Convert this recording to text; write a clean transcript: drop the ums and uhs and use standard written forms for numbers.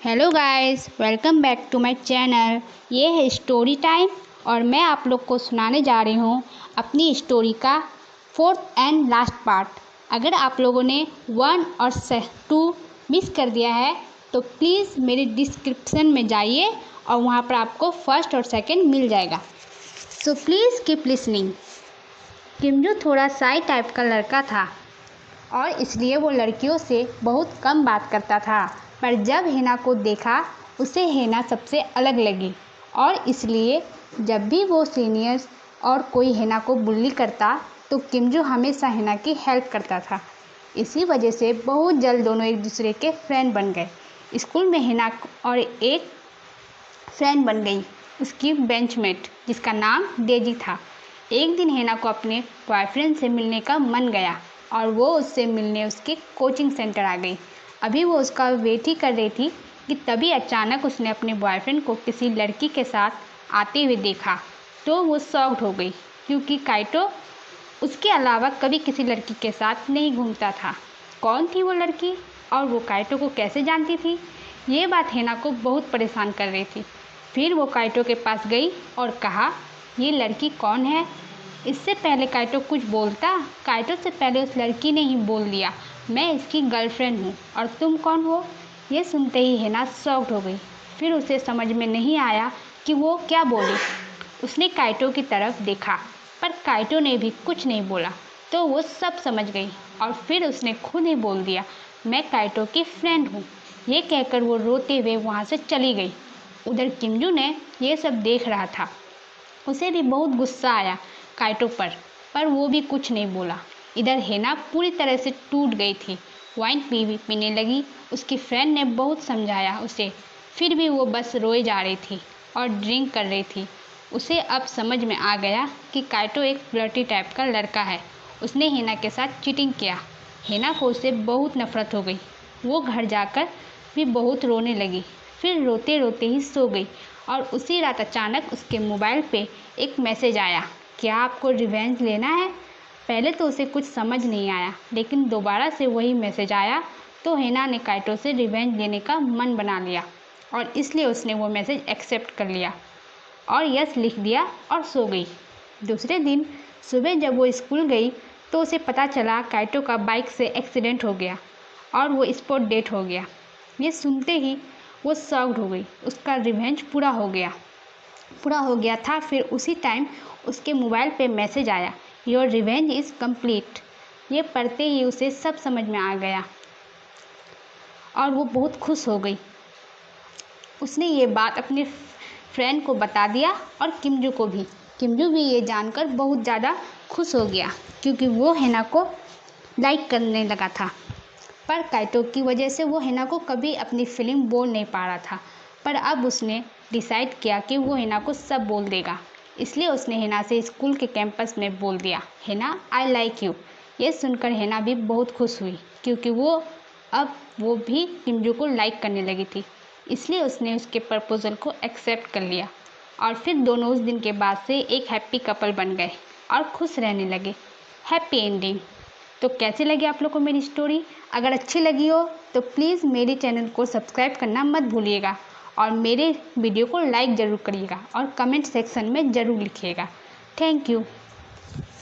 Hello guys, welcome back to my channel. ये है story time और मैं आप लोग को सुनाने जा रही हूँ अपनी स्टोरी का 4th एंड लास्ट पार्ट। अगर आप लोगों ने 1 और 2 मिस कर दिया है तो प्लीज़ मेरे डिस्क्रिप्शन में जाइए और वहाँ पर आपको 1st और 2nd मिल जाएगा। So please keep listening. Kimju थोड़ा शाय टाइप का लड़का था और इसलिए वो लड़कियों से बहुत कम बात करता था। पर जब हेना को देखा उसे हेना सबसे अलग लगी और इसलिए जब भी वो सीनियर्स और कोई हेना को बुल्ली करता तो किमजू हमेशा हेना की हेल्प करता था। इसी वजह से बहुत जल्द दोनों एक दूसरे के फ्रेंड बन गए। स्कूल में हेना और एक फ्रेंड बन गई, उसकी बेंचमेट जिसका नाम डेजी था। एक दिन हेना को अपने बॉयफ्रेंड से मिलने का मन गया और वो उससे मिलने उसके कोचिंग सेंटर आ गई। अभी वो उसका वेट ही कर रही थी कि तभी अचानक उसने अपने बॉयफ्रेंड को किसी लड़की के साथ आते हुए देखा तो वो शॉक्ड हो गई, क्योंकि काइटो उसके अलावा कभी किसी लड़की के साथ नहीं घूमता था। कौन थी वो लड़की और वो काइटो को कैसे जानती थी? ये बात हेना को बहुत परेशान कर रही थी। फिर वो काइटो के पास गई और कहा, ये लड़की कौन है? इससे पहले काइटो कुछ बोलता, काइटो से पहले उस लड़की ने ही बोल दिया, मैं इसकी गर्लफ्रेंड हूँ और तुम कौन हो? ये सुनते ही हेना शॉक्ड हो गई। फिर उसे समझ में नहीं आया कि वो क्या बोली। उसने काइटो की तरफ देखा पर काइटो ने भी कुछ नहीं बोला तो वो सब समझ गई और फिर उसने खुद ही बोल दिया, मैं काइटो की फ्रेंड हूँ। ये कहकर वो रोते हुए वहाँ से चली गई। उधर किमजू ने ये सब देख रहा था। उसे भी बहुत गुस्सा आया काइटो पर वो भी कुछ नहीं बोला। इधर हेना पूरी तरह से टूट गई थी। वाइन पीने लगी। उसकी फ्रेंड ने बहुत समझाया उसे, फिर भी वो बस रोए जा रही थी और ड्रिंक कर रही थी। उसे अब समझ में आ गया कि काइटो एक फ्लर्टी टाइप का लड़का है। उसने हेना के साथ चीटिंग किया। हेना को उससे बहुत नफरत हो गई। वो घर जाकर भी बहुत रोने लगी, फिर रोते रोते ही सो गई। और उसी रात अचानक उसके मोबाइल पे एक मैसेज आया, क्या आपको रिवेंज लेना है? पहले तो उसे कुछ समझ नहीं आया, लेकिन दोबारा से वही मैसेज आया तो हेना ने काइटो से रिवेंज लेने का मन बना लिया और इसलिए उसने वो मैसेज एक्सेप्ट कर लिया और यस लिख दिया और सो गई। दूसरे दिन सुबह जब वो स्कूल गई तो उसे पता चला काइटो का बाइक से एक्सीडेंट हो गया और वो स्पॉट डेथ हो गया। ये सुनते ही वो शॉक्ड हो गई। उसका रिवेंज पूरा हो गया था। फिर उसी टाइम उसके मोबाइल पे मैसेज आया, योर रिवेंज इज़ कंप्लीट। ये पढ़ते ही उसे सब समझ में आ गया और वो बहुत खुश हो गई। उसने ये बात अपने फ्रेंड को बता दिया और किमजू को भी। किमजू भी ये जानकर बहुत ज़्यादा खुश हो गया, क्योंकि वो हेना को लाइक करने लगा था। पर काइटो की वजह से वो हेना को कभी अपनी फीलिंग बोल नहीं पा रहा था। पर अब उसने डिसाइड किया कि वो हेना को सब बोल देगा। इसलिए उसने हेना से स्कूल के कैंपस में बोल दिया, हेना आई लाइक यू। ये सुनकर हेना भी बहुत खुश हुई, क्योंकि वो भी किमजू को लाइक करने लगी थी। इसलिए उसने उसके प्रपोजल को एक्सेप्ट कर लिया और फिर दोनों उस दिन के बाद से एक हैप्पी कपल बन गए और खुश रहने लगे। Happy ending. तो कैसी लगी आप लोग को मेरी स्टोरी? अगर अच्छी लगी हो तो प्लीज़ मेरे चैनल को सब्सक्राइब करना मत भूलिएगा और मेरे वीडियो को लाइक ज़रूर करिएगा और कमेंट सेक्शन में ज़रूर लिखिएगा। Thank you.